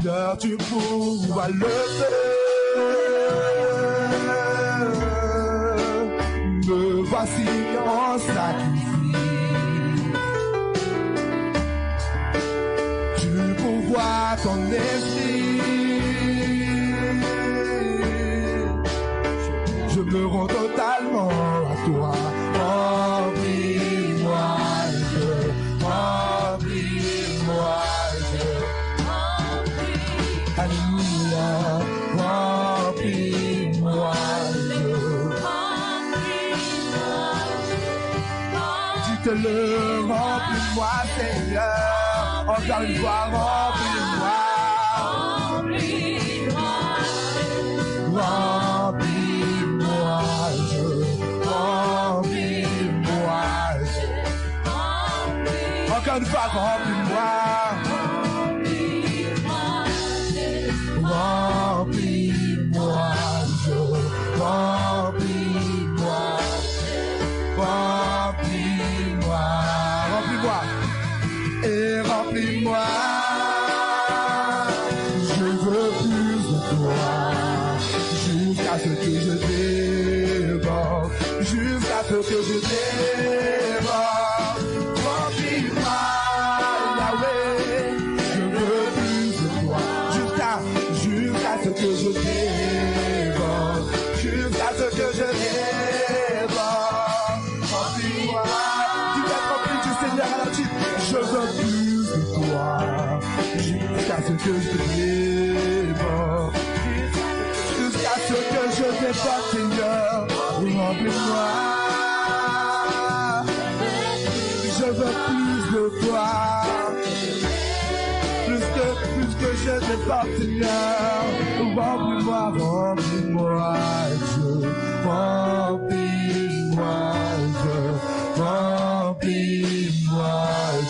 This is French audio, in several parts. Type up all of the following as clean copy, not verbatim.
Seigneur, tu pourras le faire. Me voici en sacrifice. Tu pourvois ton esprit. Je me rends totalement à toi. Remplis-moi, Dieu. Remplis-moi, Dieu. Alléluia. Remplis-moi, Dieu. Dites-le, remplis-moi, Seigneur. Encore une fois, remplis-moi. Remplis-moi, Dieu. Remplis-moi, Dieu. Encore une fois, remplis-moi. Remplis-moi, Dieu. Remplis-moi. Remplis-moi. Remplis-moi. Et remplis-moi. Je veux plus de toi. Jusqu'à ce que je déborde. Jusqu'à ce que je déborde. Remplis-moi, Yahweh. Je veux plus de toi. Jusqu'à ce que je déborde. Jusqu'à ce que je déborde. Remplis-moi. Tu vas être rempli du Seigneur à la suite. Je veux plus de toi. Jusqu'à ce que je déborde. Jusqu'à ce que je déborde, Seigneur. Remplis-moi. Je veux plus de toi. Plus que je déborde, Seigneur. Remplis-moi, remplis-moi, Dieu. Remplis-moi, Dieu. Remplis-moi,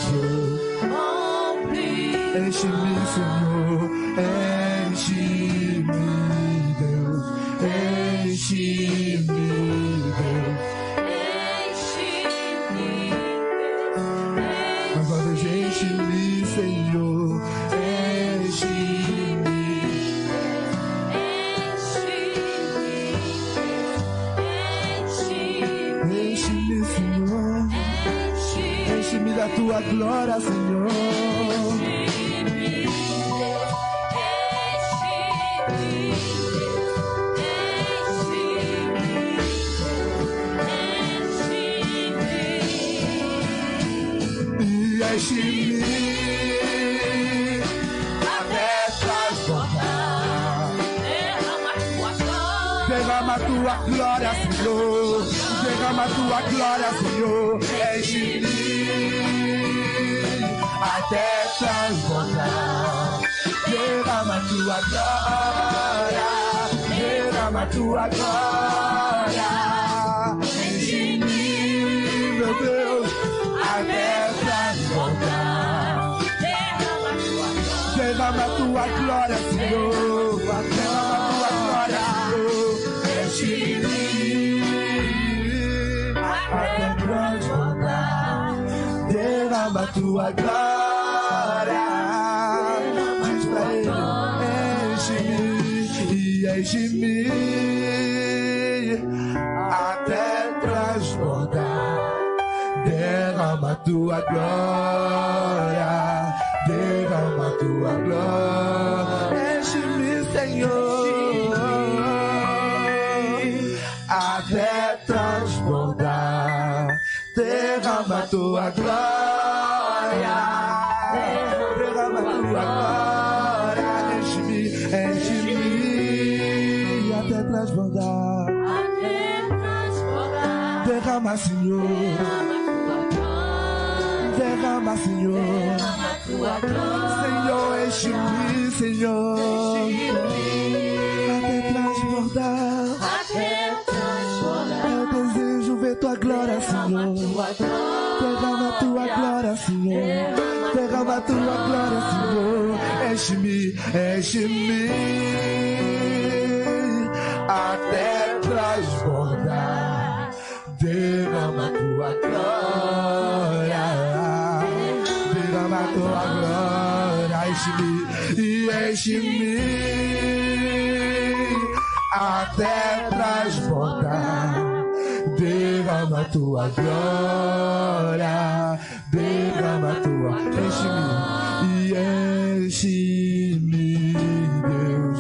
Dieu. Enche-me, Senhor. Enche-me, Deus. Enche-me, Deus. Mais uma vez enche-me, Senhor. Enche-me. Enche-me, Senhor. Enche-me da tua glória, Senhor. Enche-me até transbordar. Derrama a tua glória, Senhor. Derrama a tua glória, Senhor. Enche-me até transbordar. Derrama a tua glória. Derrama a tua glória. Enche-me, meu Deus, até transbordar. Derrama a tua glória, Senhor. Derrama a tua glória, Senhor. Enche-me até transbordar. Derrama a tua glória. Diz pra ele, enche-me até transbordar. Derrama a tua glória, derrama a tua glória. Enche-me, Senhor, até transbordar. Derrama a tua glória, derrama a tua glória. Enche-me, enche-me até transbordar. Derrama, Senhor. Derrama, Senhor. Senhor, enche-me, Senhor. Até transbordar. Eu desejo ver tua glória, Senhor. Derrama a tua glória, Senhor. Derrama a tua glória, Senhor. Enche-me, enche-me. Até transbordar. Derrama a tua glória. Derrama a tua glória. enche-me até transbordar. Derrama tua glória, derrama tua, enche-me, Deus,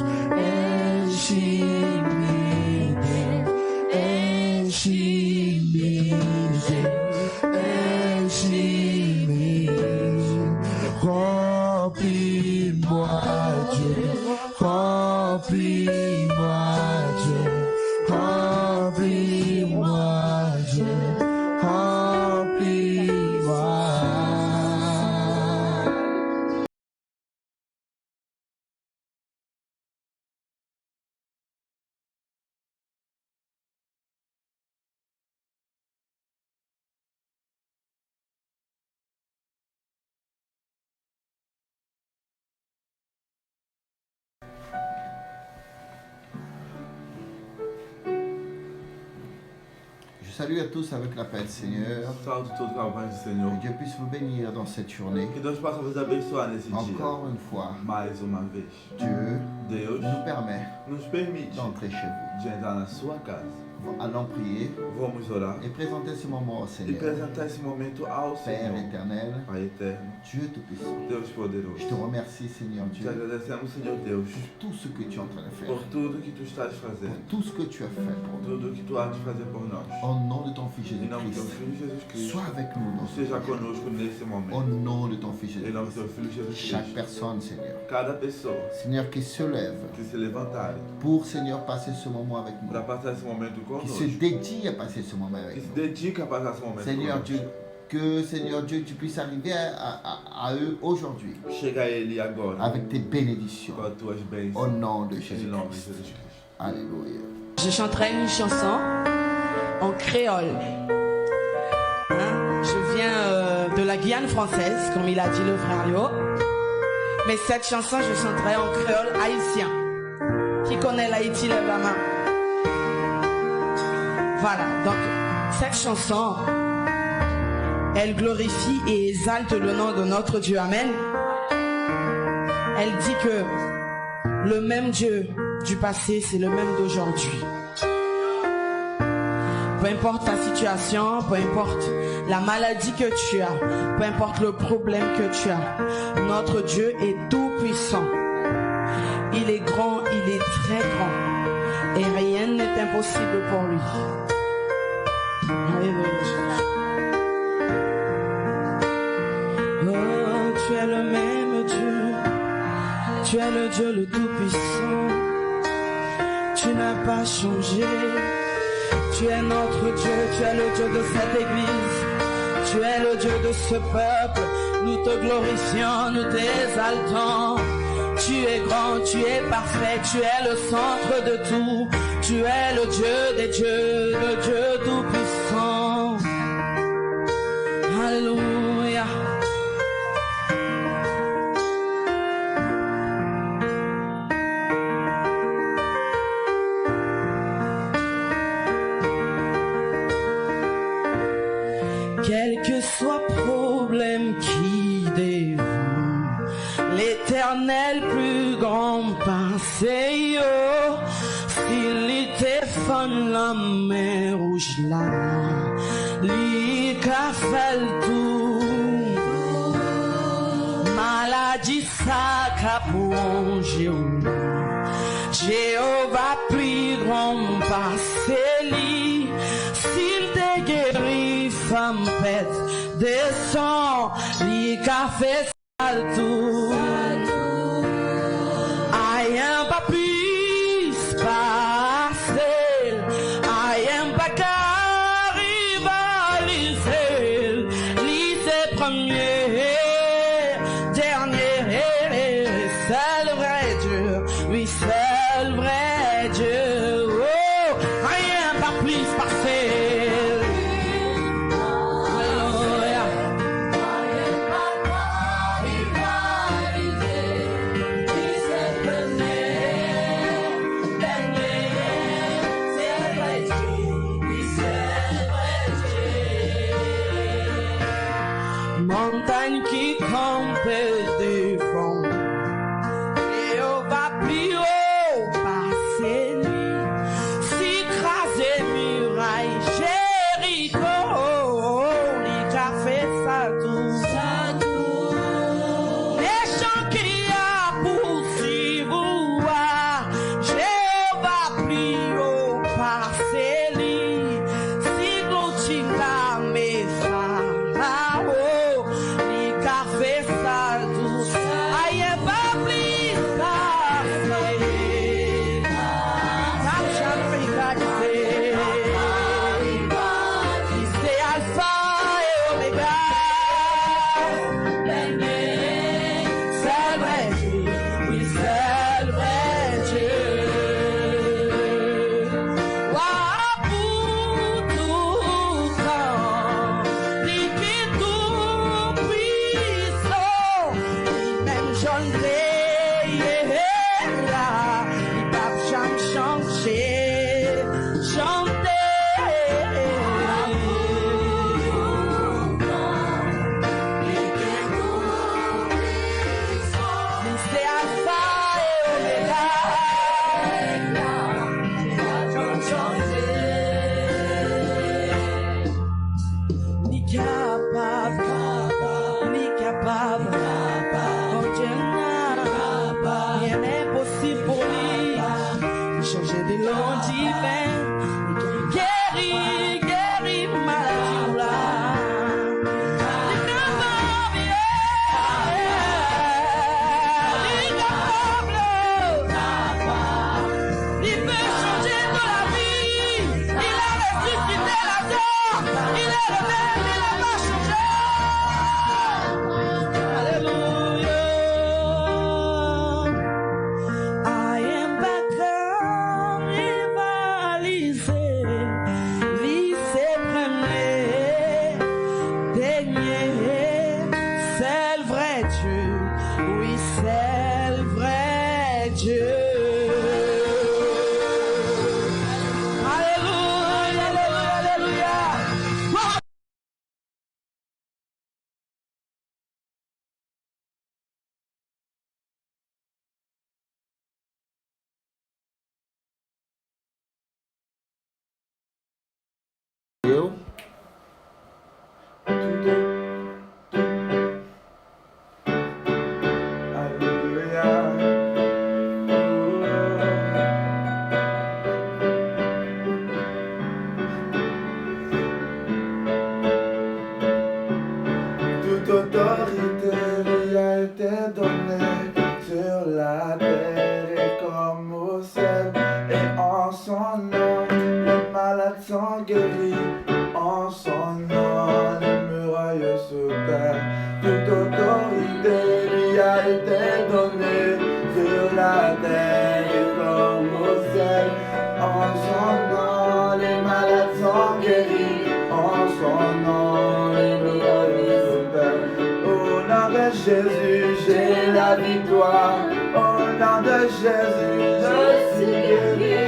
enche-me, Deus, enche-me, remplis-moi, Dieu, remplis-moi, Dieu, remplis-moi, Dieu, remplis-moi. Salut à tous avec la paix du Seigneur. Que Dieu puisse vous bénir dans cette journée. Encore une fois, Dieu nous permet d'entrer chez vous. Allons prier et présenter ce moment au Seigneur. Père éternel, Dieu Tout-Puissant, je te remercie, Seigneur Dieu, pour tout ce que tu es en train de faire, pour tout ce que tu as fait pour nous. Au nom de ton Fils Jésus-Christ, sois avec nous dans ce moment. Au nom de ton Fils Jésus-Christ, chaque personne, Seigneur, Seigneur, qui se lève pour, Seigneur, passer ce moment avec nous, qui se dédie à passer ce moment avec nous. Seigneur Dieu, que Seigneur Dieu, tu puisses arriver à eux aujourd'hui avec tes bénédictions. Au nom de Jésus-Christ. Alléluia. Je chanterai une chanson en créole. Je viens de la Guyane française, comme il a dit le frère Yo. Mais cette chanson, je chanterai en créole haïtien. Qui connaît l'Haïti, lève la main. Voilà, donc cette chanson, elle glorifie et exalte le nom de notre Dieu. Amen. Elle dit que le même Dieu du passé, c'est le même d'aujourd'hui. Peu importe ta situation, peu importe la maladie que tu as, peu importe le problème que tu as, notre Dieu est tout puissant. Il est grand, il est très grand. Et rien n'est impossible pour lui. Alléluia. Oh, tu es le même Dieu. Tu es le Dieu le Tout-Puissant. Tu n'as pas changé. Tu es notre Dieu. Tu es le Dieu de cette église. Tu es le Dieu de ce peuple. Nous te glorifions, nous t'exaltons. Tu es grand, tu es parfait, tu es le centre de tout. Tu es le Dieu des dieux, le Dieu tout-puissant. Alléluia. Quel que soit problème qui dévoue, l'Éternel plus grand passé, s'il était fan la mer rouge là, li ka fait tout, maladie ça ka plongé, Jéhovah plus grand passé li, s'il te guérit femme pète, descend, li ka fait tout. I am pas plus passé, I am pas rivalisé, lycée premier, dernier, c'est le vrai Dieu, oui c'est le vrai Dieu, oh, I am pas plus passé. Montagne qui campait devant, Mon Dieu n'a rien n'est possible pour lui. Changer des lois divins. Guéri, maladie là. Toute autorité lui a été donnée sur la terre et comme au ciel. Et en son nom, les malades sont guéris. En son nom, les murailles se perdent. Toute autorité lui a été donnée sur la terre et comme au ciel. En son nom, les malades sont guéris. En son nom, les murailles se perdent. Au nom de Jésus, j'ai la victoire. Au nom de Jésus, je suis guéri.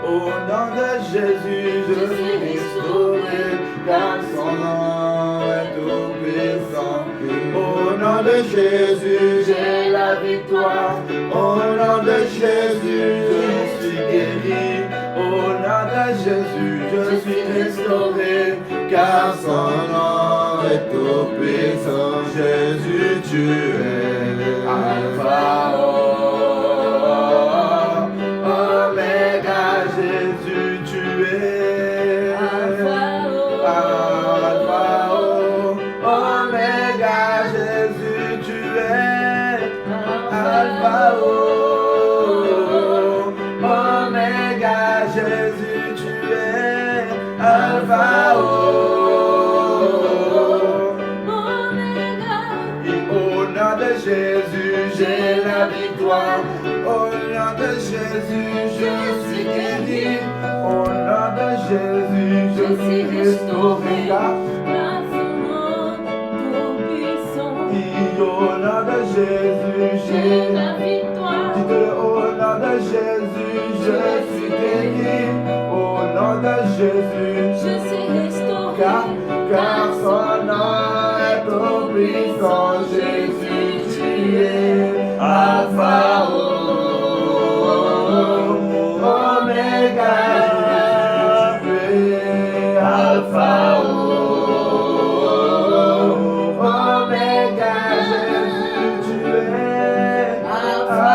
Au nom de Jésus, je suis restauré, car son nom est tout puissant. Au nom de Jésus, j'ai la victoire. Au nom de Jésus, je suis guéri. Au nom de Jésus, je suis restauré, car son nom est tout puissant. Jésus, tu es Alpha, Oméga. Jésus, tu es Alpha, Oméga. Jésus, tu es Alpha, Oméga. Jésus, tu es Alpha, au nom de Jésus, j'ai la victoire. Au nom de Jésus, je suis guéri. Au nom de Jésus, je suis restauré. Au nom de Jésus, j'ai la victoire. Dites-le, au nom de Jésus, je suis guéri. Au nom de Jésus, je suis restauré. Car son nom est tout puissant. Jésus, tu es Alpha, Oméga. Tu es Alpha, Oméga. Jésus, tu es Alpha,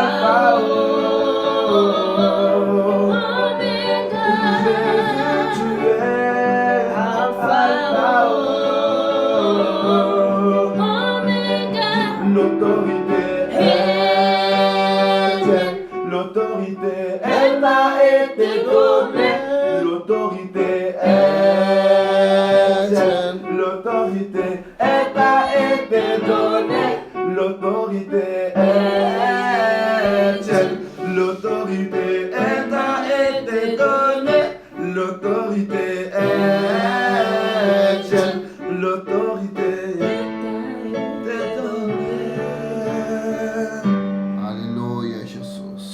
Oméga. Jésus, tu es Alpha, l'autorité est tienne, l'autorité elle m'a été donnée, l'autorité est tienne, l'autorité elle m'a été donnée, l'autorité est tienne, l'autorité elle m'a été donnée, l'autorité est tienne, l'autorité est donnée. Aleluia, Jesus.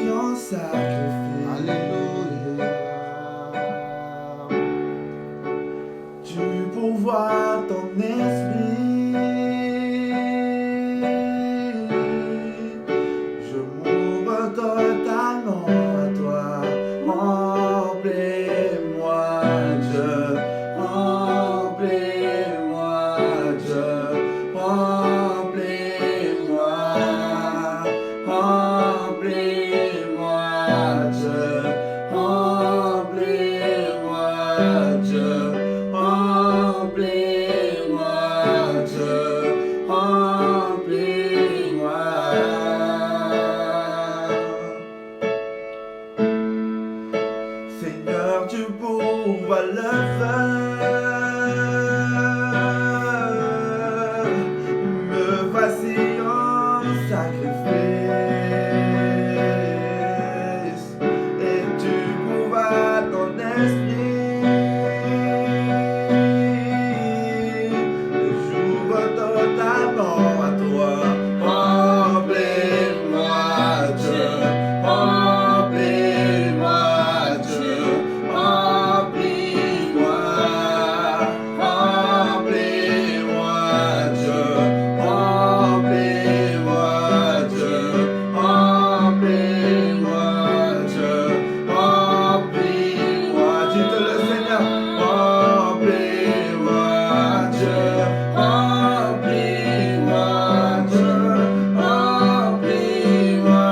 en sacrifice. Alléluia. Tu pourvois ton esprit. Je m'ouvre totalement à toi. Remplis-moi, Dieu. Remplis-moi, Dieu. Remplis-moi. Remplis-moi, Dieu. Remplis-moi, Dieu. Remplis-moi, Dieu. Remplis-moi. Seigneur, tu pourvois le feu. Me voici en sacrifice. Et tu pourvois ton esprit. J'ouvre totalement à toi. Remplis-moi, Dieu. Remplis-moi, Dieu. Remplis-moi. Remplis-moi, Dieu. Remplis-moi, Dieu. Remplis-moi, Dieu. Remplis-moi. Dites-le, Seigneur. Remplis-moi, Dieu. Remplis-moi, Dieu. Remplis-moi.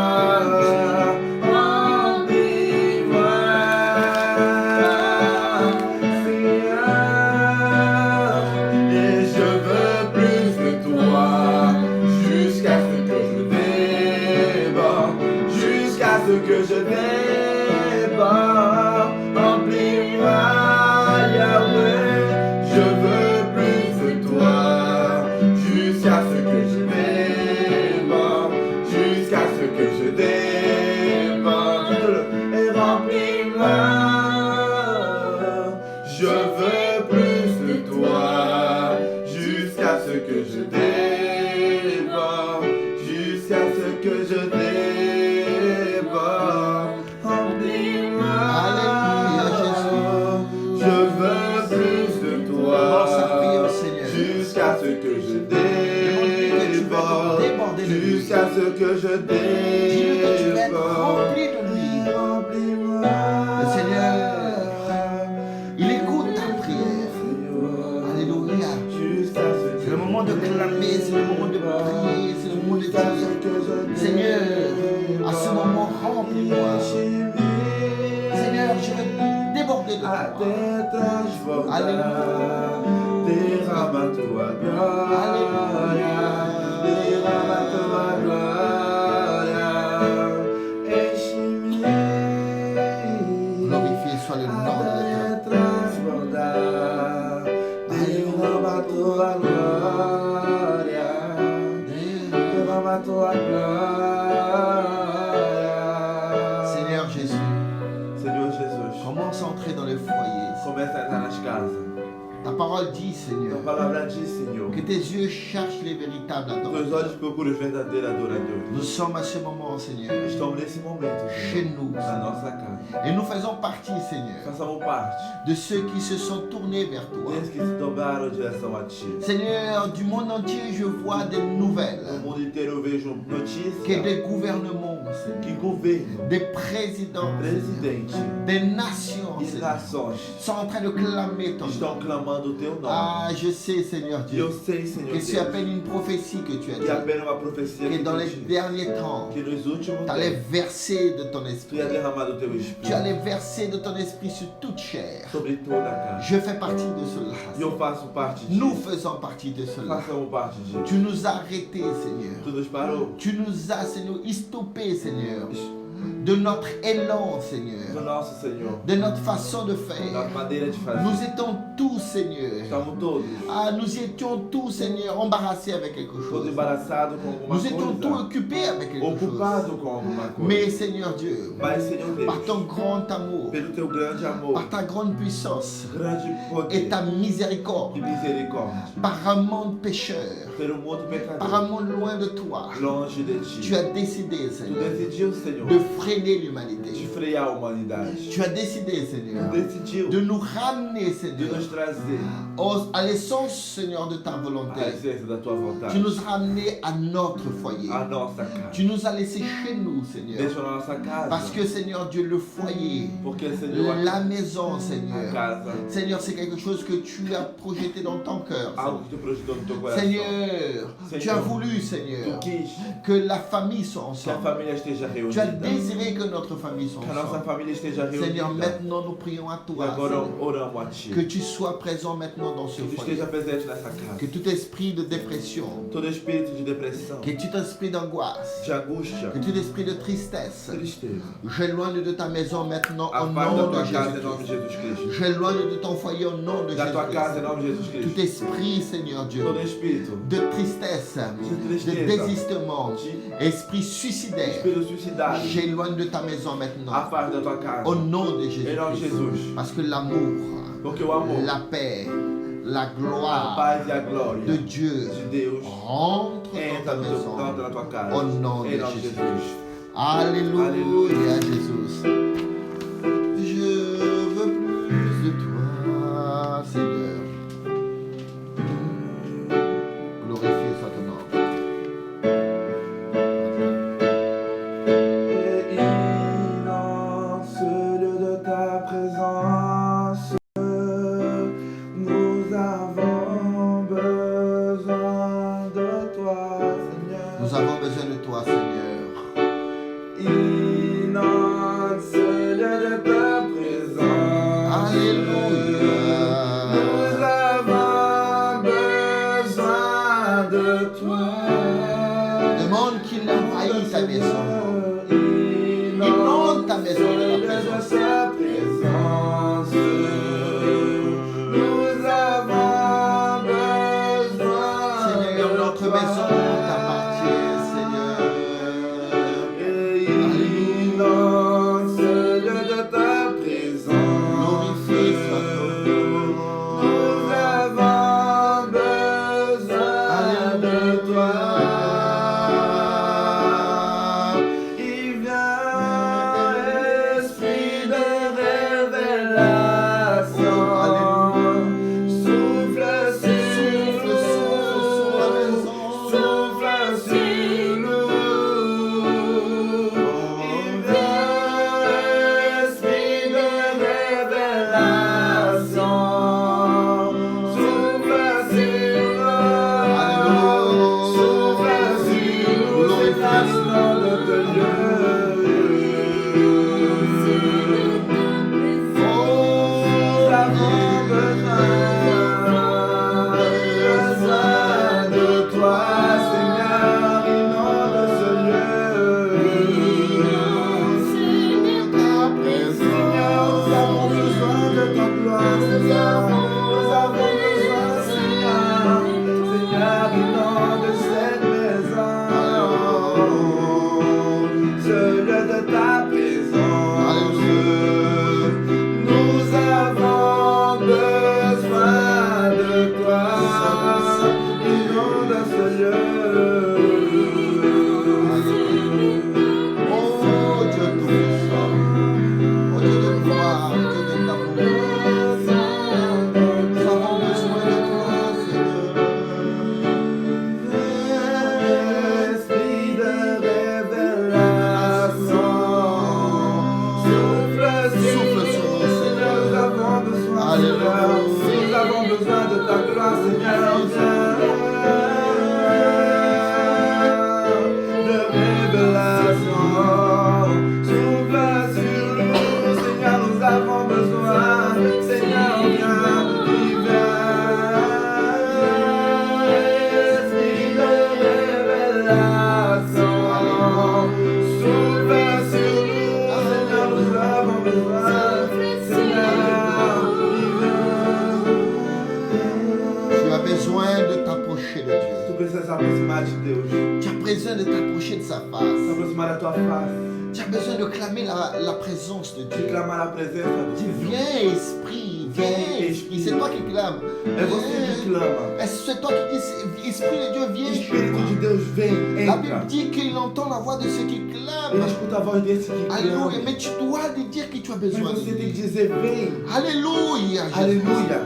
Remplis-moi, Seigneur. Et je veux plus de toi, jusqu'à ce que je déborde, jusqu'à ce que je déborde. Remplis-moi, Yahweh. Je veux plus de toi, jusqu'à ce que je déborde, jusqu'à ce que je déborde. Et remplis-moi. Je veux plus de toi, jusqu'à ce que je déborde, jusqu'à ce que je déborde. Remplis-moi. Alléluia, Jésus. Je veux plus de toi, Commence à prier au Seigneur. jusqu'à ce que je déborde, déborder de lui. jusqu'à ce que je Dis-lui que tu vas être déborde. rempli de lui. Remplis-moi. Le Seigneur, il écoute ta prière. Alléluia. C'est le moment de clamer, c'est le moment de prier, c'est le moment de dire, Seigneur, à ce moment, remplis-moi. Seigneur, je veux déborder de toi. Alléluia. Derrama tua glória, derrama tua glória, enche-me. Glorifié soit le nom de l'Éternel. Transbordar, derrama tua glória, derrama tua glória. Seigneur Jésus, Senhor Jesus, commence à entrer dans les foyers. começa a entrar nas casas. Ta parole dit, Seigneur, Tua palavra diz, Senhor, que tes yeux cherchent les véritables teus adorateurs. olhos procuram os verdadeiros adoradores. Nous sommes à ce moment, Seigneur, Estamos nesse momento, chez Senhor, nous, na Seigneur. nossa casa. Et nous faisons partie, Seigneur, Façamos parte de ceux qui se sont tournés vers toi. desde que se dobraram em direção a Ti. Seigneur, du monde entier, je vois des nouvelles, No mundo inteiro eu vejo que notícias des gouvernements, Seigneur, que governos, des présidents, presidentes des nations, e Seigneur, nações sont en train de clamer ton nom. estão clamando o Teu nome. Ah, je sais, Seigneur E Dieu, eu sei, Senhor que c'est à Deus, peine une prophétie que tu as que é dit, apenas uma profecia que que dans tu les diz, derniers temps, que nos últimos tu allais tempos verser de ton Tu esprit. ia derramar o Teu Tu Espírito allais verser de ton esprit sur toute chair. sobre toda a casa. Je fais partie de cela. E eu faço parte disso. Nous faisons partie de cela. Façamos parte disso. Tu nous as arrêtés, Seigneur. Tu nos parou Tu nous as, Seigneur, stoppés, Seigneur, de notre élan, do Seigneur, nosso Senhor, de notre façon de da faire. maneira de fazer. Nous étions tous, Seigneur, Estamos todos nous étions tous, Seigneur, embarrassés avec quelque todos chose. embaraçados com alguma Nous étions tous coisa, occupés avec quelque chose. ocupados com alguma coisa. Mais, Seigneur Dieu, Mas, Senhor par Deus, ton grand amour, pelo Teu grande amor, par ta grande puissance grande et poder ta miséricorde, e misericórdia, par un monde pécheur, pelo mundo par un pecador, monde loin de toi, longe de tu Ti, as décidé, Tu Seigneur, decidiu, Senhor, de freiner l'humanité. de frear a humanidade. Tu as décidé, Seigneur, Decidiu de nous ramener, de Seigneur, nos trazer à l'essence, Seigneur, de ta a volonté. essência da tua vontade. Tu nous as ramenés à notre foyer. A nossa casa. Tu nous as laissés chez nous, Seigneur. Deixa na nossa casa. Parce que, Seigneur Dieu, le foyer, Porque, Senhor, la maison, a Seigneur, casa, Seigneur, c'est quelque chose que tu as projeté dans ton cœur. algo que tu projetou no teu coração. Seigneur, tu as voulu, Seigneur, Tu quis que la famille soit que a ensemble. família esteja Tu as reunida. désiré que notre famille soit Que a nossa ensemble. família esteja reunida. Seigneur, maintenant nous prions à E toi, agora Seigneur, oramos a Ti. que tu sois présent maintenant dans ce Que tu foyer. esteja presente nessa casa. Que tout esprit de dépression, Todo espírito de depressão, que tout esprit d'angoisse, de angústia, que tout esprit de tristesse, tristeza, j'éloigne de ta maison maintenant au afasta da nom de tua casa em nome de Jésus. Jesus Cristo. J'éloigne de ton foyer au nom de Da tua casa em Jésus. nome de Jesus Tout Cristo. esprit, Seigneur Dieu, Todo espírito de tristesse, de désistement, esprit suicidaire, espírito suicidado, j'éloigne de ta maison maintenant afasta da tua casa. au nom de Jésus. Em nome de Jesus. Parce que l'amour, Porque o amor, la paix, la a gloire paz e a glória de Dieu de Deus rentre dans entra ta no maison teu, entra na tua casa. au nom de Em nome de Jésus. Jesus. Alléluia, Alléluia. Jésus. Je veux plus de toi, Seigneur. Glorifié soit ton nom. Et dans ce lieu de ta présence, nous avons besoin de toi, Seigneur. Nous avons besoin de toi, Seigneur. Inonde ce lieu de ta présence. Alléluia. Nous avons besoin de toi. Demande qu'il envahisse ta maison. Inonde ta maison de la présence. Ta présence. Nous avons besoin. Seigneur, de notre toi. maison t'appartient, Seigneur. Inonde ce lieu de ta présence. Glorifié soit ton nom. Nous avons besoin de toi. Il vient, esprit de révélation. Souffle sur la maison. souffle sur nous. Il vient, esprit de révélation. Souffle sur nous. Souffle sur nous. Efface-nous de te Nous avons besoin de toi, Seigneur, inonde ce lieu. Seigneur, nous avons besoin de ta gloire, Seigneur. Nous avons besoin, Seigneur. Seigneur, inonde cette maison. Ce lieu de ta présence. Nous avons besoin de toi. Inonde ce lieu. Oh Dieu tout-puissant, oh Dieu de gloire, oh Dieu de l'amour, nous avons besoin de toi, Seigneur. Esprit de révélation, souffle sur nous, Seigneur, nous avons besoin, Seigneur. Nous avons besoin de ta gloire, Seigneur. De révélation, souffle sur nous, Seigneur, nous avons besoin, Seigneur, viens, Esprit de révélation, souffle sur nous, Seigneur, nous avons besoin, Seigneur, Tu as besoin de t'approcher de Dieu. tu precisa se aproximar de Deus, Tu as besoin de t'approcher de sa se face. aproximar da tua face, Tu as besoin de clamer la présence de de Dieu. clamar a presença de Deus. Viens, Esprit, Viens, Esprit, c'est toi qui clames. É você que clama. C'est toi qui dis, Esprit de Dieu, viens. Espírito de Deus vem, La entra. Bible dit qu'il entend la voix de ceux qui Ele clament. escuta a voz desse que Alléluia. clama. Mais tu dois lui dire que tu as Mas besoin de você tem que lui. dizer, vem. Alléluia. Jésus. Aleluia.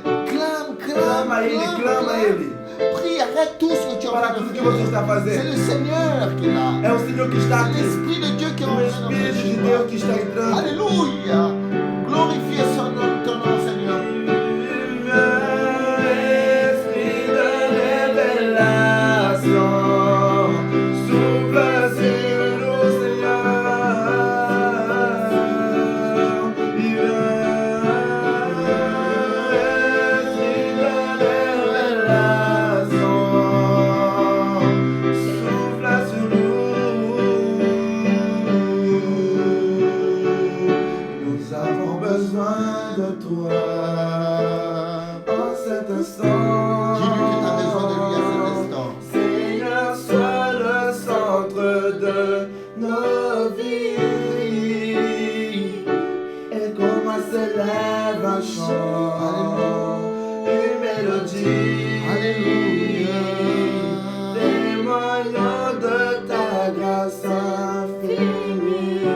Clame, Clama ele, clama ele. Prie, arrête tout ce que tu es en Para train tudo de que você faire. está C'est fazendo. le Seigneur qui est là. É o Senhor que está C'est aqui. l'Esprit de Dieu qui est en O train Espírito de de Deus que está entrando. Alléluia. Glorifiez son nom, ton nom, Seigneur. Esprit de révélation, souffle sur nous, Seigneur. Il Esprit de révélation, souffle sur nous. Nous avons besoin de toi. En cet instant, Dis-lui que tu as besoin de lui à cet instant. Seigneur, sois le centre de nos vies. Et comme s'élève un chant, une mélodie, Alléluia. témoignant de ta grâce infinie.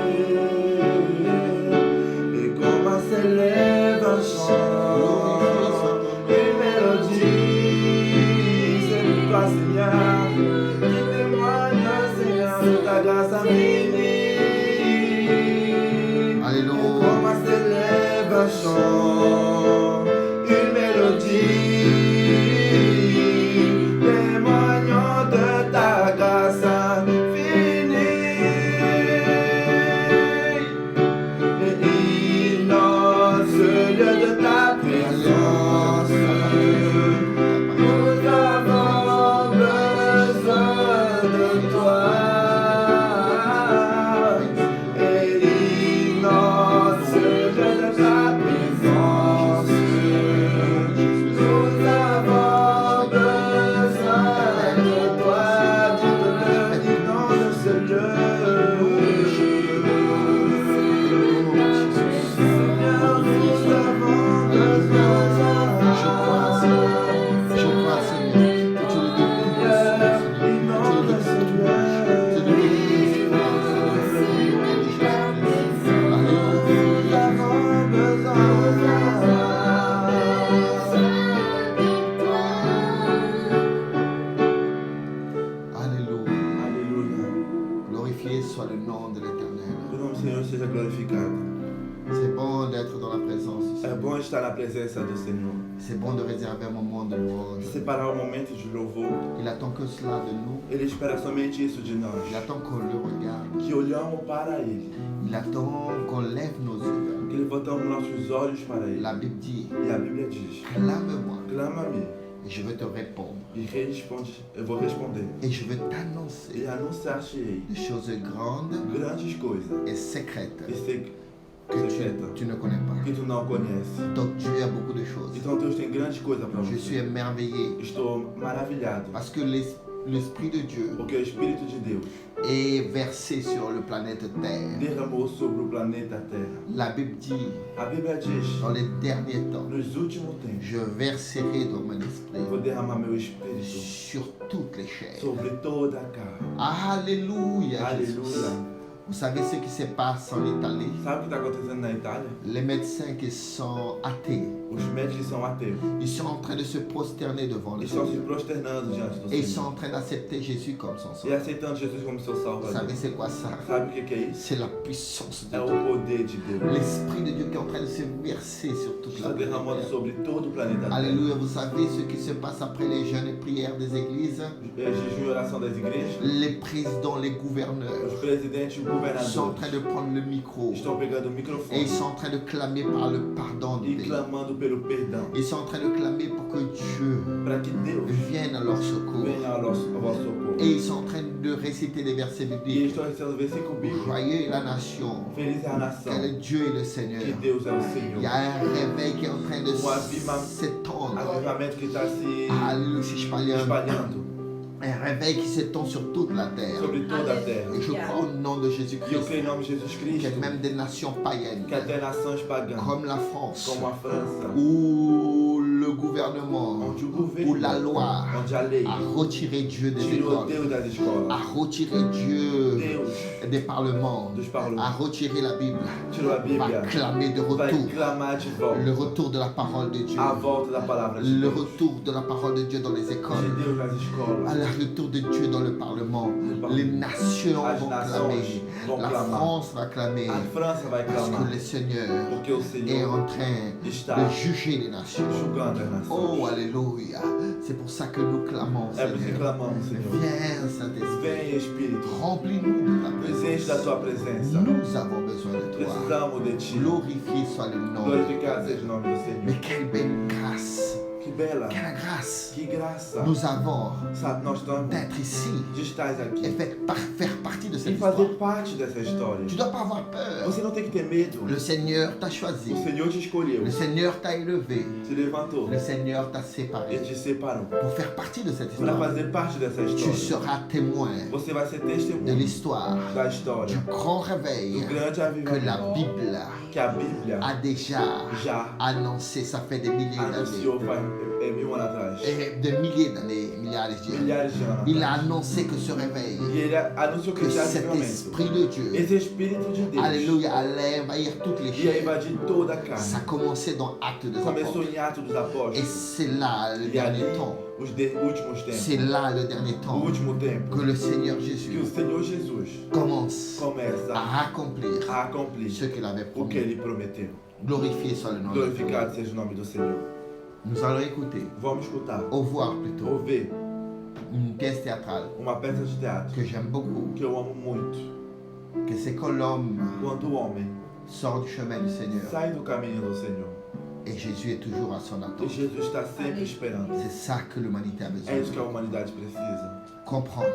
Et comme s'élève un chant, une mélodie, c'est pour toi, Seigneur, qui témoigne, Seigneur, de ta grâce infinie. Alléluia. Comme s'élève un chant, une mélodie, témoignant de ta grâce infinie. Et innonce ce lieu de ta présence. Nous avons besoin de toi. Et innonce ce lieu de ta présence. Nous avons besoin de toi. Dites-le, innonce ce lieu. Seigneur, nous avons besoin. Je crois, Seigneur. Je crois, Seigneur. Que tu le déposes, Seigneur. Innonce ce lieu. Que tu le déposes, Seigneur. Alléluia. Nous avons besoin. Alléluia. Aleluia. Glorifié soit le nom de l'Éternel. Que o nome do Senhor seja glorificado. C'est bon d'être dans la présence du É Seigneur. bom estar na presença do Senhor. C'est bon de réserver un moment de louange. Separar um momento de louvor. Il attend que cela de nous. Ele espera somente isso de nós. Il attend qu'on le regarde. Que olhamos para Ele. Il attend qu'on lève nos yeux. Que levantamos nossos olhos para Ele. La Bible dit, E a Bíblia diz: clame-moi clama-me et je vais te répondre. e responde. Eu vou responder. Et je vais t'annoncer E anunciar-te-ei des choses grandes grandes coisas et secrètes e que secretas tu ne connais pas. que tu não conheces. Donc Dieu a beaucoup de choses. Então Deus tem grandes coisas para Je suis você. émerveillé Estou maravilhado. parce que l'Esprit de Dieu Porque o Espírito de Deus est versé sur le planète Terre. derramou sobre o planeta Terra. La Bible dit, A Bíblia diz: dans les derniers temps, nos últimos tempos, je verserai dans mon eu vou esprit derramar meu Espírito sur toutes les chairs. sobre toda a carne. Alléluia, Jésus. Aleluia. Vous savez ce qui se passe en Italie? Sabe o que está acontecendo na Itália? Les médecins qui sont athées, Os médicos são ateus. ils sont en train de se prosterner devant le Eles estão se Seigneur. prosternando diante do Et ils sont Senhor. en train d'accepter Jésus comme son E sauveur. aceitando Jesus como seu Vous Salvador. savez c'est quoi ça? Sabe o que é isso? C'est la puissance de É o Dieu. poder de Deus. L'Esprit de Dieu qui est en train de se verser sur toute la Está derramando planète. sobre todo o planeta Terra. Alléluia, vous savez ce qui se passe après les jeûnes et prières des églises? Jejum e oração das igrejas. Les présidents, les gouverneurs Os presidentes e os sont en train governadores de prendre le micro estão pegando o et microfone ils sont en train de clamer par le pardon du e pays. clamando pelo perdão. Ils sont en train de clamer pour que Dieu Para que Deus vienne à leur secours. venha ao vosso socorro. Et ils sont en train de réciter des versets E eles bibliques. estão recebendo o versículo bíblico. Joyeux est la nation, Feliz é a nação. car Dieu est le Seigneur. Que Deus é o Il Senhor. y a un réveil qui est en train de Um avivamento s'étendre. que está se Alléluia, se espalhando. espalhando. Un réveil qui s'étend sur toute la terre. Et je crois au nom de Jésus-Christ que même des nations païennes comme la France, où le gouvernement, où la loi a retiré Dieu des écoles, a retiré Dieu des parlements, a retiré la Bible, va clamer de retour le retour de la parole de Dieu, le retour de la parole de Dieu dans les écoles, le retour de Dieu dans le parlement. Les nations vont clamer, la France va clamer, parce que le Seigneur est en train de juger les nations. Oh, alléluia. C'est pour ça que nous clamons, Seigneur. Viens, Saint-Esprit, remplis-nous de ta présence. Nous avons besoin de toi. Glorifié soit le nom de Dieu. Mais quelle belle grâce. Quelle grâce nous avons d'être ici et faire partie de cette histoire. Tu ne dois pas avoir peur. Le Seigneur t'a choisi. Le Seigneur t'a élevé. Le Seigneur t'a séparé. Pour faire partie de cette histoire, tu seras témoin de l'histoire du grand réveil que la Bible a déjà annoncé. Ça fait des milliers d'années. Et de milliers d'années, milliards de dieux. Il a annoncé que ce réveil, que cet esprit de Dieu, alléluia, allait envahir toutes les choses. Ça a commencé dans Actes des Apôtres. Et c'est là le dernier temps. C'est là le dernier temps que le Seigneur Jésus commence à accomplir ce qu'il avait promis. Glorifié soit le nom de Dieu. Nous allons écouter, ou voir plutôt, une pièce théâtrale que j'aime beaucoup, que c'est quand l'homme sort du chemin du Seigneur et Jésus est toujours à son attente. C'est ça que l'humanité a besoin. Comprendre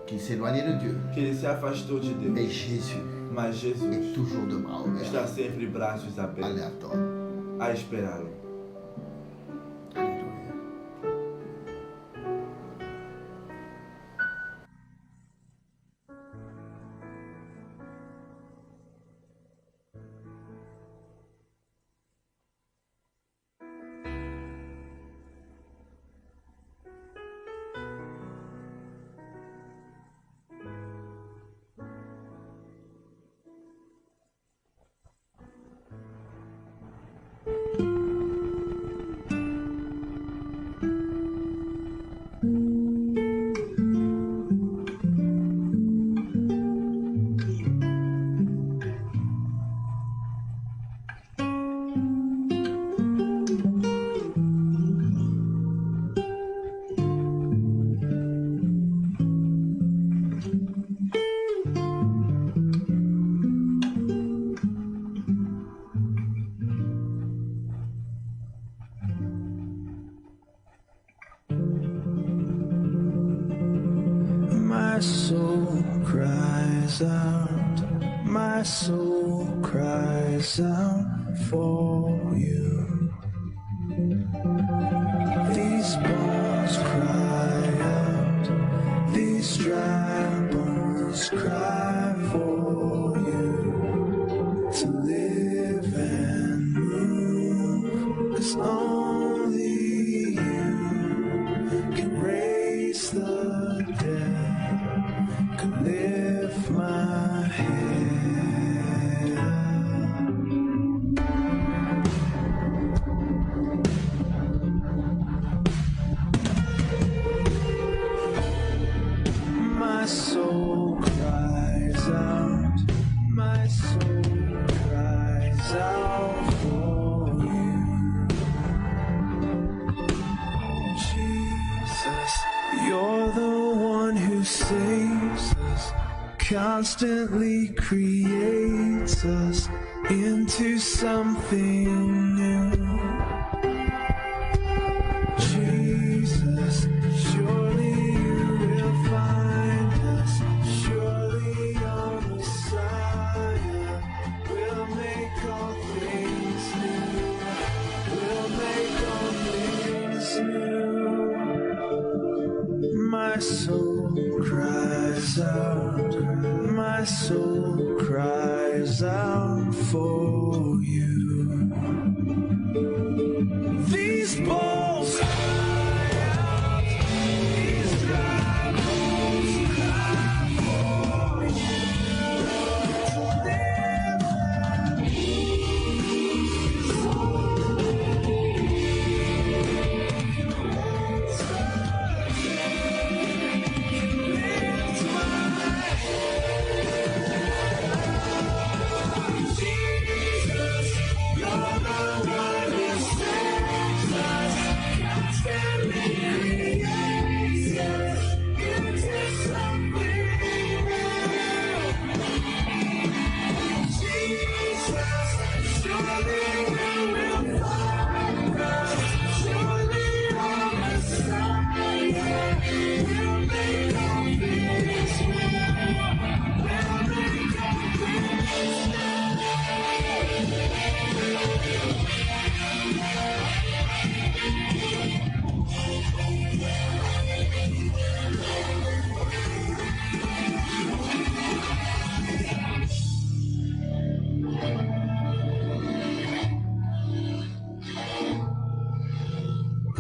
qu'il s'éloignait de Dieu, mais Jésus est toujours de bras ouverts. Allez attendre. A esperá-lo. My soul cries out, my soul cries out for you. These bones cry out, these dry bones cry for you to live and move, 'cause only you can raise the dead, can lift my head. My soul cries out, my soul cries out for you. Jesus, you're the one who saves us, constantly creates us into something new. Jesus, surely you will find us, surely your Messiah will make all things new, will make all things new. cries out for you. These bones cry out, these dry bones cry for you.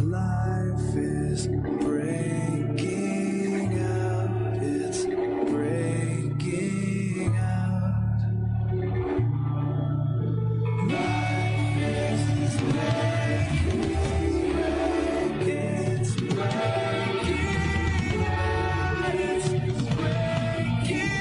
Life is breaking out, it's breaking out. Life is breaking, it's breaking out, it's breaking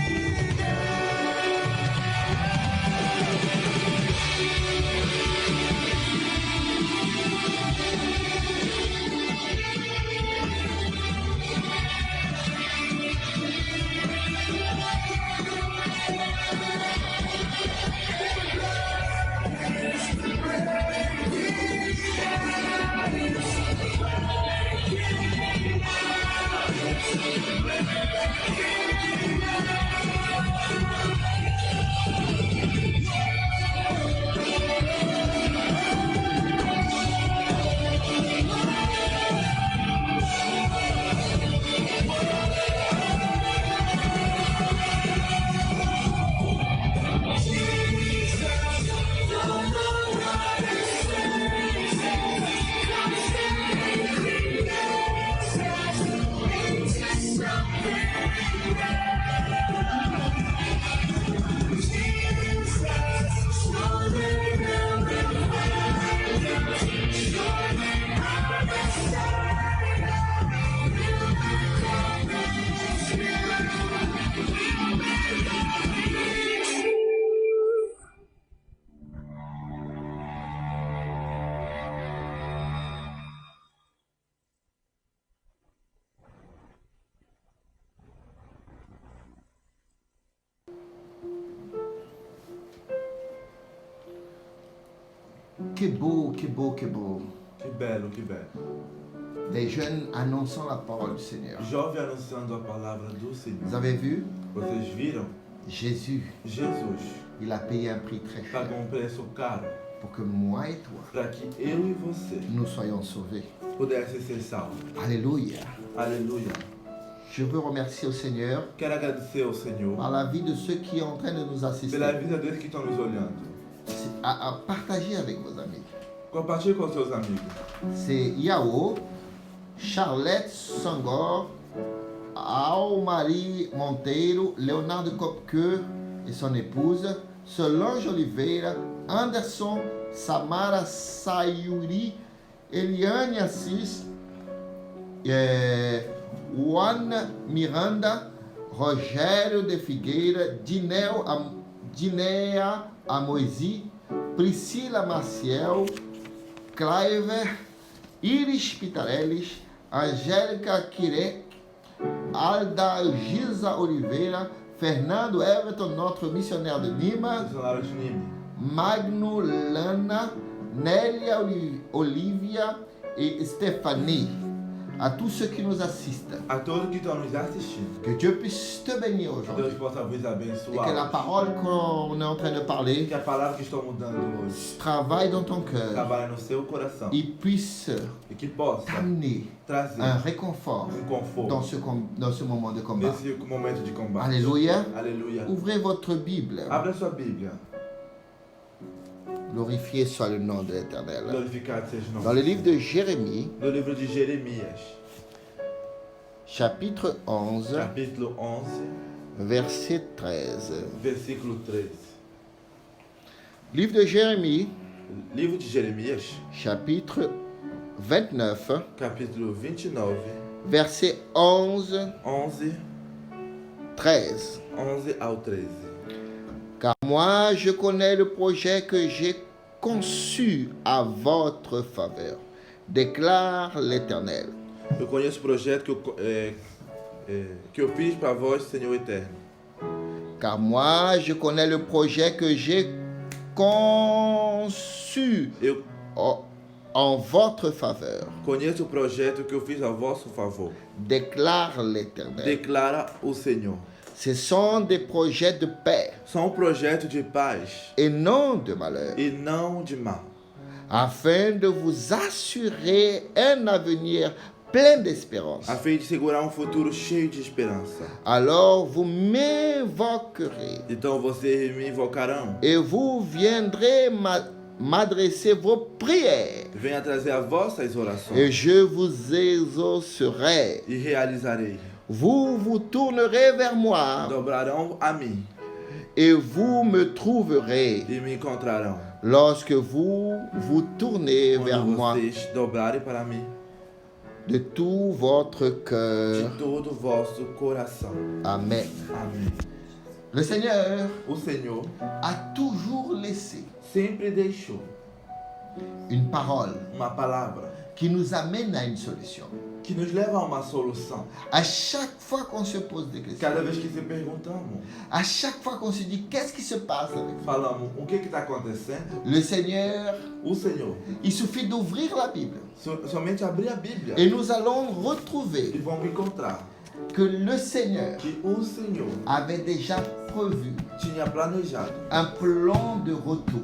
Que beau, que beau, que beau. Que bello, que bello. Des jeunes annonçant la parole du Seigneur. Jovem anunciando a palavra do Senhor. Vous avez vu? Vocês viram? Jesus, il a payé un prix très cher pagou preço caro pour que moi et toi, para que eu e você nous soyons sauvés. pudessem ser salvos. Alléluia. Aleluia. Je veux remercier au Seigneur Quero agradecer ao Senhor par la vie de ceux qui sont en train de nous assister, pela vida deles que estão nos olhando. à partager avec vos amis. Compartilhe com seus amigos. C'est Yao, Charlotte Sangor, Marie Monteiro, Leonardo Kopke et son épouse, Solange Oliveira, Anderson, Samara Sayuri, Eliane Assis, Juan Miranda, Rogério de Figueira, Dinea Amoisi, Priscila Maciel, Cliver, Iris Pitarelli, Angélica Quirek, Alda Giza Oliveira, Fernando Everton, notre missionnaire de Nîmes, Magno Lana, Nélia Olivia et Stéphanie. À tous ceux qui nous assistent. A todos que estão nos assistindo. Que Dieu puisse te bénir aujourd'hui. Deus possa vos Et abençoar. que la parole qu'on est en train de parler Que a palavra que estou mudando hoje travaille dans ton cœur. trabalhe no seu coração. Et puisse E que possa t'amener trazer un réconfort conforto dans ce moment de combat. nesse momento de combate. Alléluia. Aleluia. Ouvrez votre Bible. Abra sua Bíblia. Glorifié soit le nom de l'Éternel. Glorificado seja o nome. Dans le livre de Jérémie, No livro de Jeremias, chapitre 11, capítulo 11, verset 13. versículo 13. Livre de Jérémie, Livro de Jeremias, chapitre 29, capítulo 29, verset 11, 11, 13. 11 ao 13. Car moi, je connais le projet que j'ai conçu à votre faveur, déclare l'Éternel. Eu conheço o projeto que eu fiz para vós, Senhor Eterno. Car moi, je connais le projet que j'ai conçu en votre faveur, Conheço o projeto que eu fiz a vosso favor. déclare l'Éternel. Declara o Senhor. Ce sont des projets de paix São um projeto de paz et non de malheur, e não de mal, afin de vous assurer un avenir plein d'espérance. a fim de segurar um futuro cheio de esperança. Alors vous m'invoquerez Então vocês me invocarão. et vous viendrez m'adresser vos prières Venha trazer as vossas et orações je vous exaucerai. e realizarei. Vous vous tournerez vers moi Dobrarão a mim et vous me trouverez e me encontrarão. lorsque vous vous tournez vers Quando moi vocês dobrarem para mim de tout votre cœur. de todo o vosso coração. Amen. Amém. Le Seigneur O Senhor a toujours laissé sempre deixou une parole uma palavra qui nous amène à une solution. que nos leva a uma solução. À chaque fois qu'on se pose des questions, Cada vez que se perguntamos, à chaque fois qu'on se dit qu'est-ce qui se passe avec nous, falamos o que está acontecendo, le Seigneur, o Senhor, il suffit d'ouvrir la Bible somente abrir a Bíblia et nous allons e retrouver vamos encontrar que le Seigneur que o Senhor avait déjà prévu tinha planejado un plan de retour,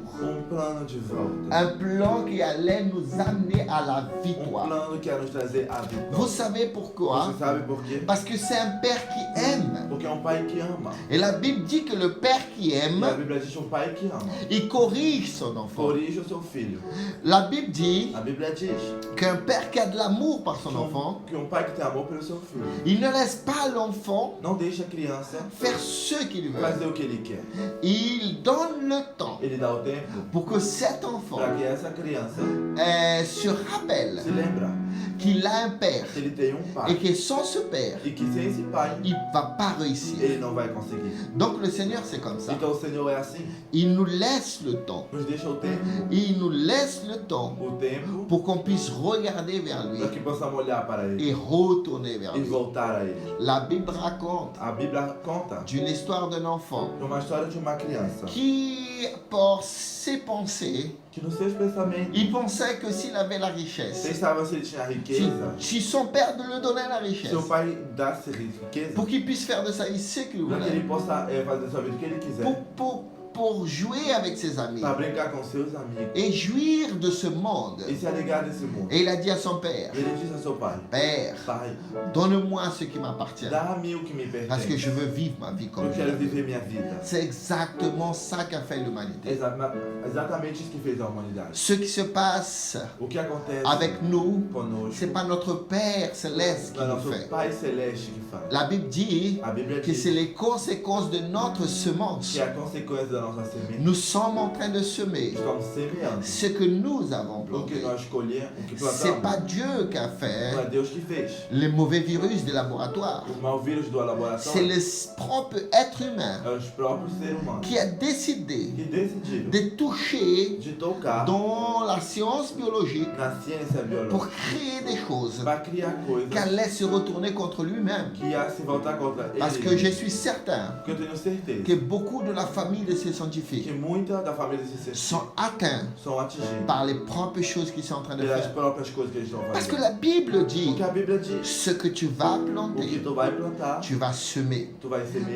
plano de volta, un plan qui allait nous amener à la victoire. plano que ia nos trazer a vitória. Vous savez pourquoi? Você sabe por quê? Parce que c'est un père qui aime. Porque é um pai que ama. Et la Bible dit que le père qui E a aime, Bíblia diz pai que ama. il corrige son enfant. Corrige o seu filho. La Bible dit A Bíblia diz qu'un père qui a de l'amour par son que enfant, que pai que tem amor pelo seu filho il ne laisse pas l'enfant não deixa a criança faire ce qu'il veut. fazer o que ele quer. Il donne le temps Ele dá o tempo pour que cet enfant para que essa criança se rappelle se lembra qu'il a un père que ele tem pai et que sans ce père, e que sem esse pai il ne va pas réussir. ele não vai conseguir. Donc le Seigneur, c'est comme ça. Então o Senhor é assim, Il nous laisse le temps. nos deixa o tempo Il nous laisse le temps pour qu'on puisse regarder vers lui para que possamos olhar para ele et retourner vers e lui. voltar a ele. La Bible raconte A Bíblia conta d'une histoire d'un enfant uma história de uma criança qui, par ses pensées, que nos seus pensamentos il pensait que s'il avait la richesse, pensava se ele tinha si, riqueza, si son père lui donnait la richesse, seu pai desse riqueza pour qu'il puisse faire de sa vie ce qu'il para que voulait, ele possa fazer da sua vida o que ele quiser, pour jouer avec ses amis para brincar com seus amigos et jouir de ce monde. e se alegrar desse mundo. Et il a dit à son père, Ele disse a seu pai: Père, Pai, donne-moi ce qui m'appartient, dá-me o que me parce que pertence. je veux vivre ma vie comme Eu je quero la veux. viver minha vida. C'est exactement ça qu'a fait l'humanité. Exatamente isso que fez a humanidade. Ce qui se passe O que acontece avec nous, conosco c'est pas notre Père céleste qui é nous nosso fait. Pai Celeste que faz. La Bible dit A Bíblia que diz c'est les conséquences de notre semence. que é a consequência da nossa semente. Nous sommes en train de semer Estamos semeando. ce que nous avons O que planté. nós escolhemos, o que C'est plantamos, pas Dieu qui a não fait é Deus que fez. les mauvais virus des laboratoires. O mau vírus do C'est laboratório le propre être humain é os próprios seres humanos qui a décidé que de toucher dans la science biologique pour créer des choses qui allaient se retourner contre lui-même. Parce que je suis certain que beaucoup de la famille de ces scientifiques sont atteints par les propres choses qu'ils sont en train de faire. Parce que la Bible dit ce que tu vas planter, tu vas semer.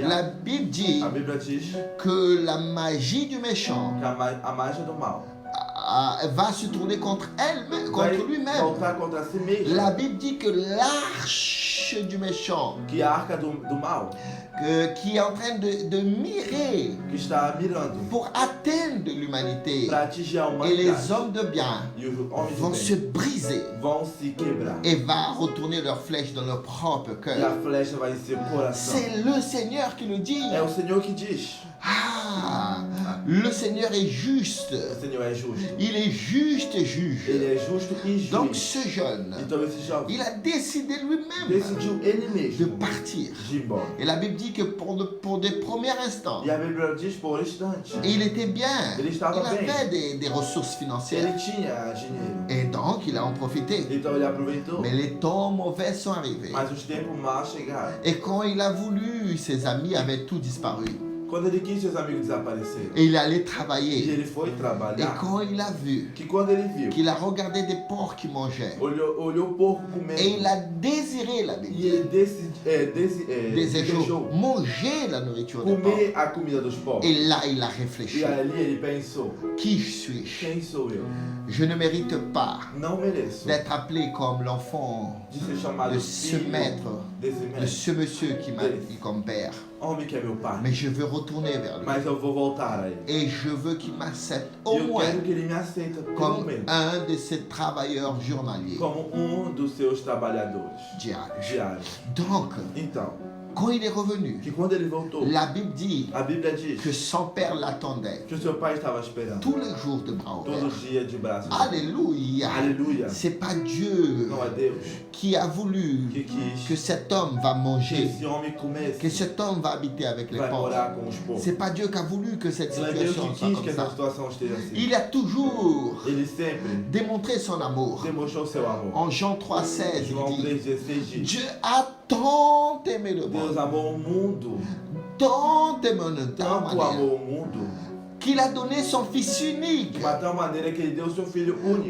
La Bible dit que la magie du méchant va se tourner contre elle, contre lui-même. La Bible dit que l'arche du méchant qui est en train de mirer pour atteindre l'humanité, et les hommes de bien vont se briser et va retourner leur flèche dans leur propre cœur. C'est le Seigneur qui le dit. Le Seigneur est juste. Il est juste et juge. Donc ce jeune, il a décidé lui-même de partir. Et la Bible dit que pour des premiers instants, il était bien. Il avait des ressources financières. Et donc il a en profité. Mais les temps mauvais sont arrivés. Et quand il a voulu, ses amis avaient tout disparu. Et il allait travailler. Et quand il a vu qu'il a regardé des porcs qui mangeaient, et il a désiré la manger la nourriture des porcs. Et là il a réfléchi. Qui suis-je? Je ne mérite pas d'être appelé comme l'enfant de ce maître, de ce monsieur qui m'a dit comme père. Mais je veux retourner vers lui. Et je veux qu'il m'accepte au moins comme un de ses travailleurs journaliers. Donc, quand il est revenu, la Bible dit que son père l'attendait tous les jours de bras ouverts. Alléluia. C'est pas Dieu qui a voulu que cet homme va manger, que cet homme va habiter avec les pauvres. C'est pas Dieu qui a voulu que cette situation soit comme ça. Il a toujours démontré son amour. En Jean 3,16, il dit: Dieu a tant aimé le monde, tant aimé le monde, qu'il a donné son Fils unique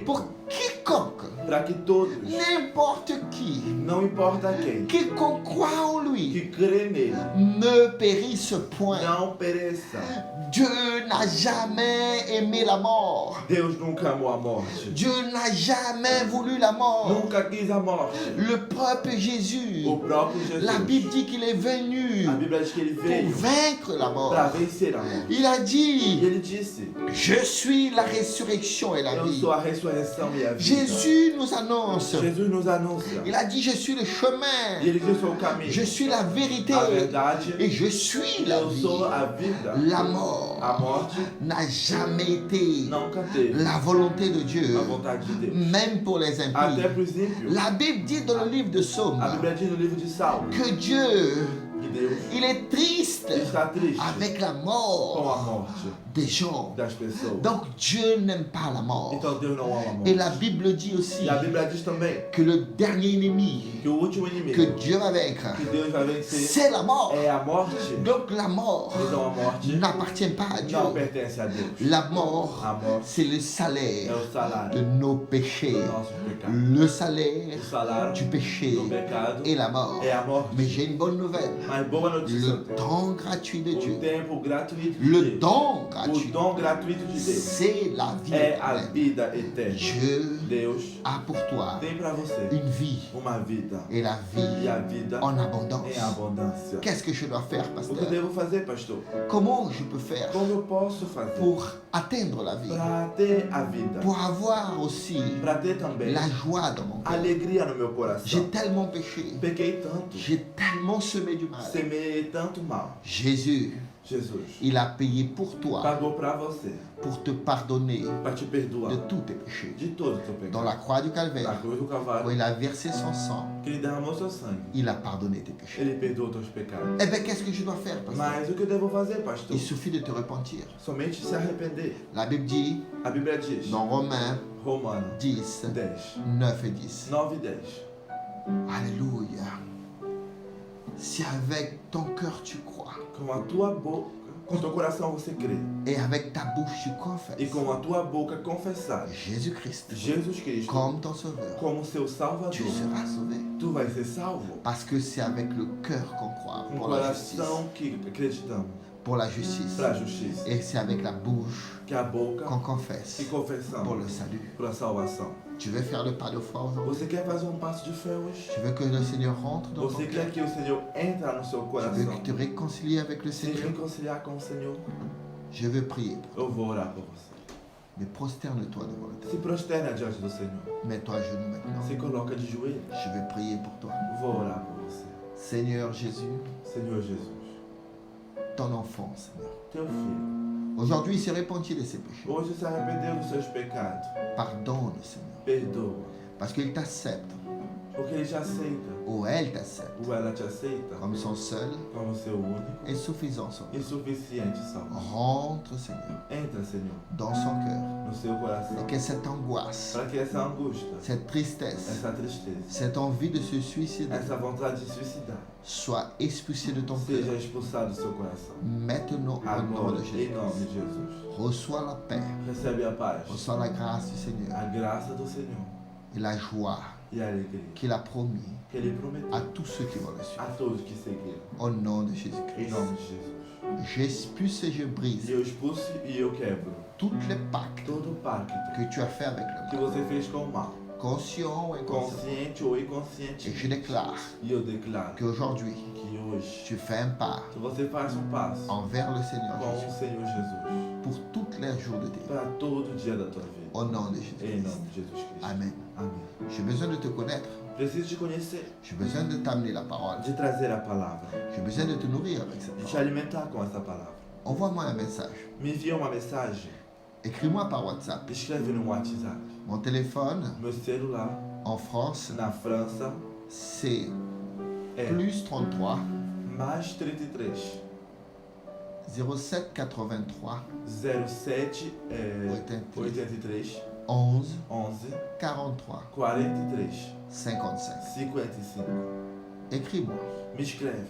pour quiconque, n'importe qui, quiconque croit en lui, ne périsse point. Dieu n'a jamais aimé la mort. Dieu n'a jamais voulu la mort. Le propre Jésus, la Bible dit qu'il est venu pour vaincre la mort. Il a dit: je suis la résurrection et la vie. Jésus nous annonce. Il a dit: je suis le chemin, je suis la vérité et je suis la vie. La mort n'a jamais été la volonté de Dieu, même pour les impies. La Bible dit dans le livre de Psaume que Dieu, il est triste avec la mort des gens. Donc Dieu n'aime pas la mort. Et la Bible dit aussi que le dernier ennemi que Dieu va vaincre, c'est la mort. Donc la mort n'appartient pas à Dieu. La mort, c'est le salaire de nos péchés. Le salaire du péché est la mort. Mais j'ai une bonne nouvelle. Le don gratuit de Dieu, le don gratuit, c'est la vie éternelle. Dieu a pour toi une vie, et la vie en abondance. Qu'est-ce que je dois faire, pasteur? Comment je peux faire pour atteindre la vie, pour avoir aussi la joie dans mon cœur? J'ai tellement péché, j'ai tellement semé du mal. Jésus Jesus. Il a payé pour toi. Pagou para você. Pour te pardonner. Para te perdoar. De tous tes péchés. De todos os teus pecados. Dans la croix du Calvaire. Na cruz do Calvário. Quand il a versé son sang. Que ele derramou seu sangue. Il a pardonné tes péchés. Ele perdoou teus pecados. Eh bien, qu'est-ce que je dois faire, pasteur? Mas o que eu devo fazer, pastor? Il suffit de te repentir. Somente se arrepender. La Bible dit. A Bíblia diz. Dans Romains. 10, 9 et 10. 9 et 10. Alléluia. Si avec ton cœur tu crois. Com a tua boca, com teu coração você crê. Et avec ta bouche tu confesses. E com a tua boca confessar. Jésus-Christ. Jesus Cristo. Comme ton sauveur. Como seu salvador. Tu seras sauvé. Tu vai ser salvo. Parce que c'est avec le cœur qu'on croit. Com o coração que acreditamos. Pour la justice. Para a justiça. Et c'est avec la bouche que a boca qu'on confesse. Que confessamos. Pour le salut. Para a salvação. Tu veux faire le pas de foi aujourd'hui? Você quer fazer passo de fé hoje? Tu veux que le Seigneur rentre dans ton Você cœur? quer que o Senhor entre no seu coração? Tu veux te réconcilier avec le Se Seigneur? reconciliar com o Senhor? Je veux prier pour toi. Eu vou orar por você. Mais prosterne-toi devant le Se Seigneur. prosterna diante do Senhor. Mets-toi à genoux maintenant. Se coloca de joelhos. Je veux prier pour toi. Vou orar por você. Seigneur Jésus. Senhor Jesus. Ton enfant, Seigneur. Teu filho. Aujourd'hui, il s'est repenti de ses péchés. Hoje se arrependeu dos seus pecados. Pardonne, Seigneur. Perdoa. Parce qu'il t'accepte. Porque ele te aceita. Ou elle t'accepte. Ou ela te aceita. Comme son seul como seu único. Et suffisant sauveur. E suficiente salvador. Rentre, Seigneur. Entra, Senhor. Dans son cœur. No seu coração. Et que cette angoisse. Para que essa angústia. Cette tristesse. Essa tristeza. Cette envie de se suicider. Essa vontade de suicidar. Soit expulsée de ton cœur. Seja expulsado do seu coração. Maintenant, au nom de Jésus. Em nome de Jesus. Reçois la paix. Recebe a paz. Reçois la grâce du Seigneur. A graça do Senhor. Et la joie e a alegria qu'il a promis que ele prometeu à tous ceux qui vont le suivre. A todos que seguiram. Au nom de Em Jésus-Christ. nome de Jesus. J'expulse et je brise E eu expulso e eu quebro toutes les pactes todo pacto que tu as fait avec que le mal, você fez com o mal, conscient ou inconscient. consciente ou inconsciente. Et je déclare E eu declaro qu'aujourd'hui, que hoje tu fais un pas que você faz passo envers le Seigneur com o Jésus Senhor Jesus pour tous les jours de tes vies. para todo dia da tua vida. Au nom de Em Jésus-Christ. nome de Jesus Cristo. Amen. Amém. J'ai besoin de te connaître. Preciso te conhecer, J'ai besoin de t'amener la parole. de trazer a palavra, J'ai besoin de te nourrir avec cette de te parole. alimentar com essa palavra. Envoie-moi un message. Me envia uma mensagem, Écris-moi par WhatsApp. escreve no WhatsApp. Mon téléphone Meu celular, en France, na França, c'est é plus 33 mais 33 07 83 07 83 11 11 43 43 55. 55. Écris-moi. Me escreve.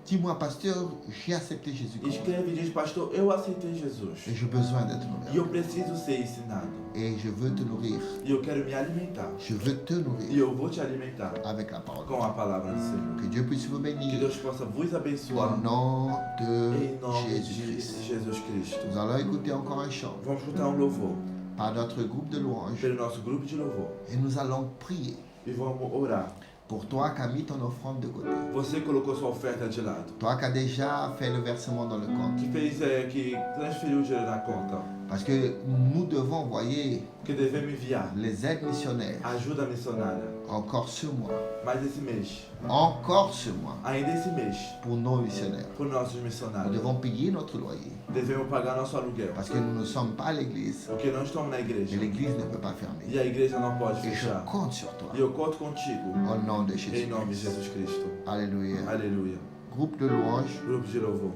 Dis-moi, pasteur, j'ai accepté Jésus. comme Escreve e diz, pastor, eu aceitei Et Jesus. j'ai besoin d'être E nourri. eu preciso ser ensinado. Et je veux te nourrir. E eu quero me alimentar. Je veux te E nourrir eu vou te alimentar avec la parole. com a palavra do Senhor. Que Dieu puisse vous Que bénir Deus possa vos au abençoar. nom de Em nome de Jésus-Christ. Jesus Cristo. Nous allons écouter encore un chant Vamos escutar louvor par notre groupe de louanges pelo nosso grupo de louvor. et nous allons prier E vamos orar. pour toi qui as mis ton offrande de côté. Você colocou sua oferta de lado. Toi qui as déjà fait le versement dans le compte. Que fez, que transferiu o dinheiro na conta. Parce que nous devons envoyer Que devemos enviar les aides missionnaires ajuda missionária. encore ce mois. Mais esse mês, Encore ce mois ainda esse mês, pour nos missionnaires. para os nossos Nous missionários, devons payer notre loyer. devemos pagar nosso aluguel. Parce que nous ne sommes pas à l'église. Porque não estamos na Et igreja. l'église ne peut pas E fermer. a igreja não pode Et je fechar. compte sur toi. E eu conto contigo. Au nom de Em Jésus. nome de Jesus Cristo. Alléluia. Aleluia. Groupe de louanges Grupo de louvor.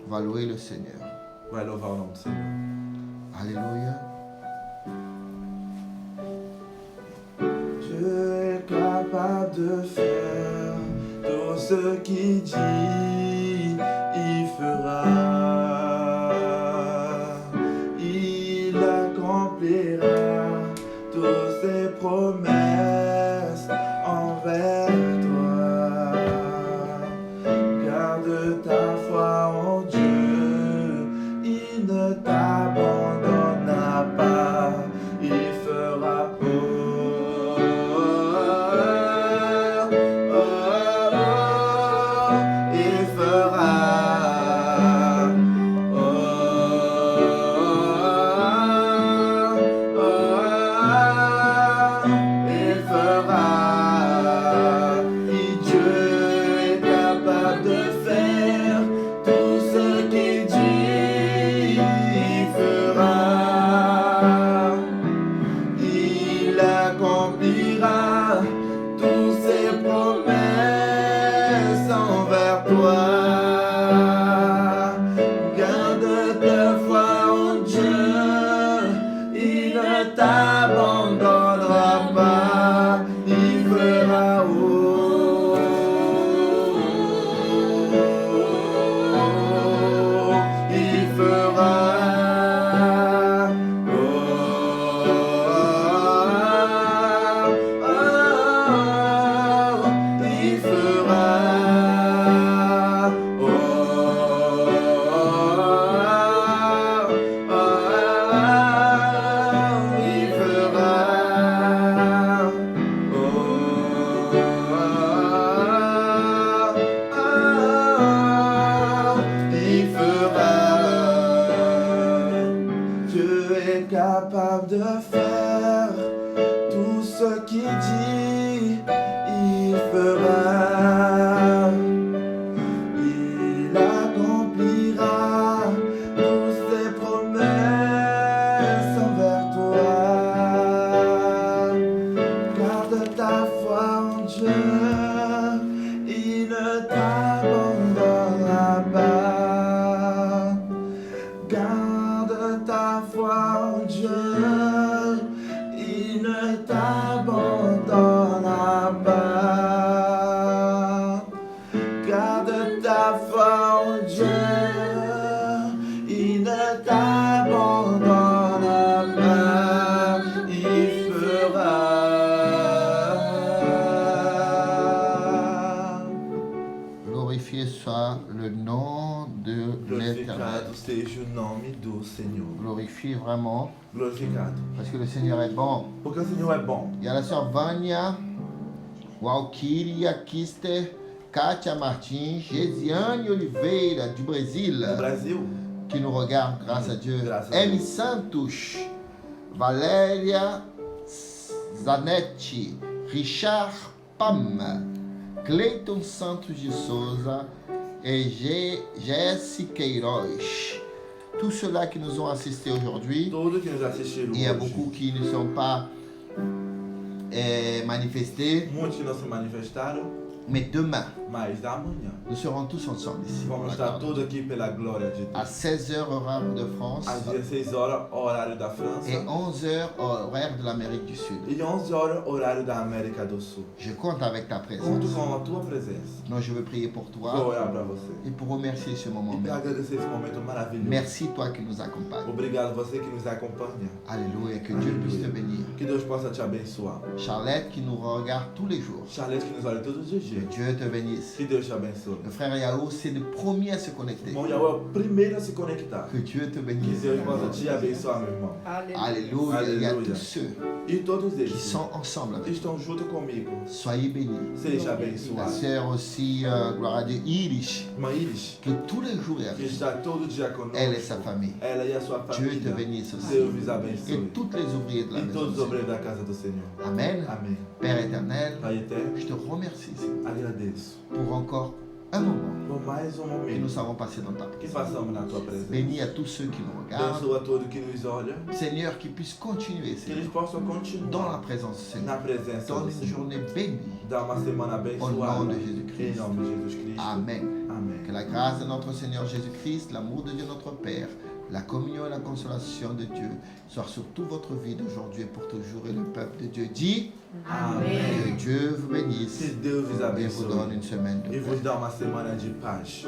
va louer le Seigneur. Vai louvar o nome do Senhor. Alléluia. Dieu est capable de faire tout ce qu'il dit, il fera. Il accomplira toutes ses promesses envers toi. Garde ta foi en Dieu, il ne t'abandonnera pas, il fera. Il fera. Oh, est capable de faire tout ce qu'il dit, il fera. Il accomplira toutes ses promesses envers toi. Garde ta foi en Dieu, il ne t'abandonnera pas. Garde ta foi en Dieu, il ne t'abandonnera pas. Garde ta foi en Dieu, il ne t'abandonnera pas, il fera. Glorifié soit le nom de l'Éternel. Glorificado seja o nome do Senhor. Glorifie vraiment Glorificado. parce que le Seigneur est bon. Porque o Senhor é bom. Il y a la sœur Vania, Walkiria Kister, Kátia Martins, Gesiane Oliveira du Brésil, No Brasil, qui nous regarde grâce à Dieu. Grâce à Amy Dieu. Santos, Valéria Zanetti, Richard Pam, Cleiton Santos de Souza et Jesse Queiroz. Tous ceux-là qui nous ont assistés aujourd'hui, todos que nos assistiram il y a hoje, beaucoup qui ne sont pas manifestés, muitos que não se manifestaram, mais demain, mas amanhã nous serons tous ensemble ici. vamos estar todos aqui pela glória de À Deus. 16h horaire de France Às 16 horas, horário da França, et 11h horaire de l'Amérique du Sud. e 11 horas, horário da América do Sul. Je compte avec ta présence. Conto com a tua presença. Donc je veux prier pour Vou toi orar para você. et pour remercier ce moment E para merveilleux. agradecer esse momento maravilhoso. Merci toi qui nous accompagne. Obrigado você que nos acompanha. Alléluia, que Dieu puisse te bénir. Que Deus possa te abençoar. Charlotte qui nous regarde tous les jours. Charlotte que nos olha todos os Que dias. Dieu te bénisse. Que Deus te abençoe. Le frère Yahou, c'est le premier à se connecter. Irmão Yahweh é o primeiro a se conectar. Que Dieu te Que bénisse. Deus possa te abençoar, meu irmão. Alléluia. Il y a Alléluia. tous ceux E todos qui eles sont ensemble avec que estão junto comigo. nous. Soyez bénis. Seja La abençoado. sœur aussi, gloire à Dieu, Iris, Irmã Iris, que tous les jours est que avec nous. está todo dia conosco. Elle et sa famille. Ela e a sua Dieu te família. bénisse aussi. Deus vos Et abençoe. tous les ouvriers de la E maison. todos du os Seigneur. obreiros da casa do Senhor. Amen. Amém. Père éternel, Pai eterno, je te remercie Seigneur, agradeço pour encore un moment por mais que um nous momento avons passé dans ta que présence. passamos na tua presença. Bénis à tous ceux qui nous regardent. Abençoa a todos que nos olham. Seigneur, qu'ils puissent continuer Que eles Seigneur, possam dans la continuar présence du na Seigneur. presença Donne do une Senhor. journée bénie. Dá uma semana abençoada. Au nom de Jésus-Christ. Em nome de Jesus Cristo. Amen. Amém. Que la grâce de notre Seigneur Jésus-Christ, l'amour de Dieu notre Père, la communion et la consolation de Dieu soient sur toute votre vie d'aujourd'hui et pour toujours. Et le peuple de Dieu dit Amém. que Dieu vous bénisse Que Deus vos et vous donne abençoe. une semaine de E paix. vos dá uma semana de paz.